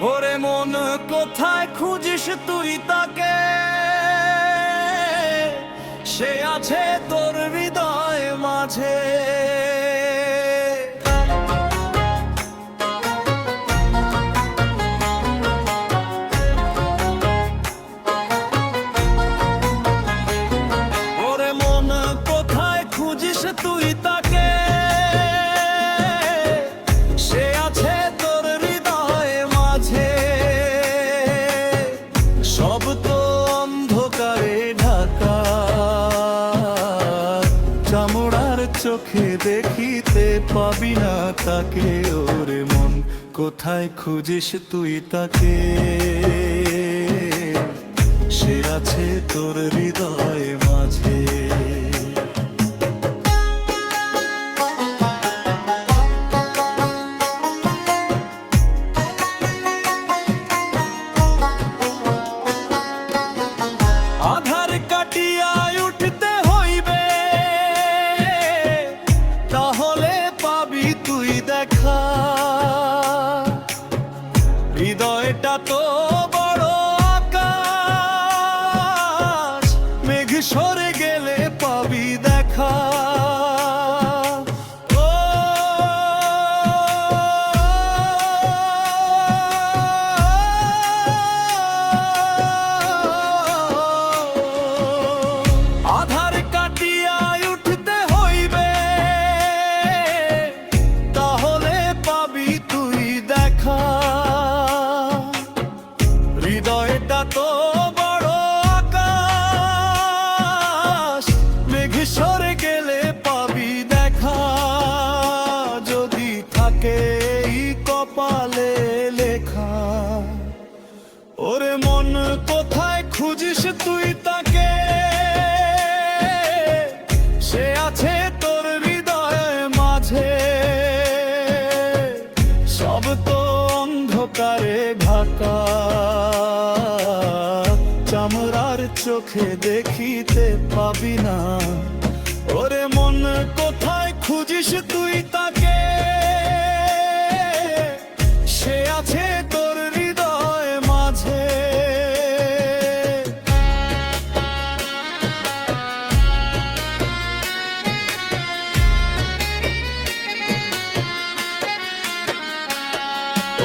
ওরে মন কোথায় খুঁজিস তুই তাকে, সে আছে তোর হৃদয় মাঝে। ওরে মন কোথায় খুঁজিস তুই তাকে, সে আছে তোর হৃদয় মাঝে। সব তো অন্ধকারে ঢাকা, চামড়ার চোখে দেখিতে পাবি না তাকে। ওরে মন কোথায় খুঁজিস তুই তাকে, সে আছে তোর হৃদয় মাঝে। আধার কাটিয়া উঠতে হইবে, তাহলে পাবি তুই দেখা। হৃদয়টা তো বড় আকাশ, মেঘ সরে গেলে পাবি দেখা। আধার কাটিয়া উঠতে হইবে, তাহলে পাবি তুই দেখা। হৃদয়টা তো বড় আকাশ, মেঘ সরে গেলে পাবি দেখা। যদি থাকে এই কপালে লেখা, ওরে মন কোথায় খুঁজিস তুই তাকে, সে আছে তোর হৃদয় মাঝে। সব তো অন্ধকারে ঢাকা, চামড়ার চোখে দেখিতে পাবি না। ওরে মন কোথায় খুঁজিস তুই তাকে, সে আছে তোর হৃদয় মাঝে।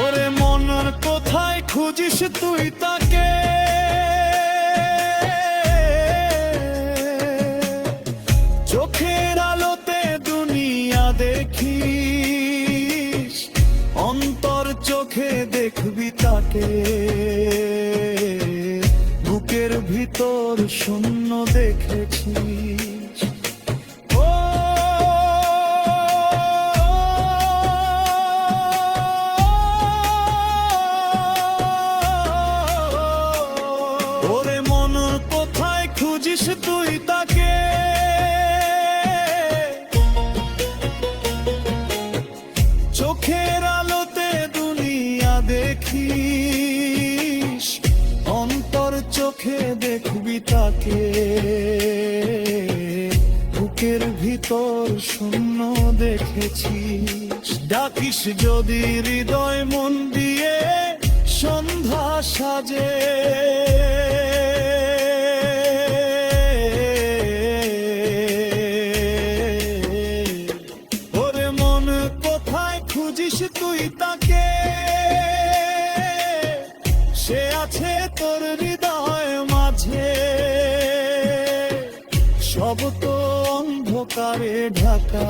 ওরে মন কোথায় খুঁজিস তুই তাকে, চোখের আলোতে দুনিয়া দেখিস, অন্তর চোখে দেখবি তাকে। বুকের ভিতর শূন্য দেখেছিস, ওরে মন কোথায় খুঁজিস তুই তাকে, চোখের আলোতে দুনিয়া দেখিস, অন্তর চোখে দেখবি তাকে। বুকের ভিতর শূন্য দেখেছিস, ডাকিস যদি হৃদয় মন দিয়ে সন্ধ্যা সাজে। ওরে মন কোথায় খুঁজিস তুই তাকে, সে আছে তোর হৃদয় মাঝে। সব তো অন্ধকারে ঢাকা,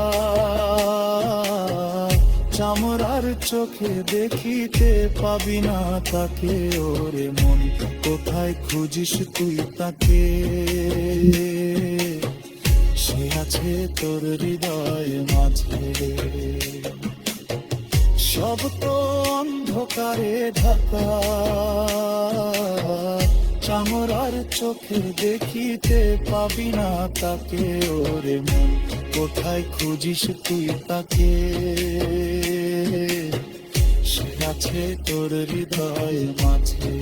চামড়ার চোখে দেখিতে পাবি না তাকে। ওরে মন কোথায় খুঁজিস তুই তাকে, সে আছে তোর হৃদয় মাঝে। সব তো অন্ধকারে ঢাকা, চামড়ার চোখে দেখিতে পাবি না তাকে। ওরে মন কোথায় খুঁজিস তুই তাকে, সে আছে তোর হৃদয় মাঝে।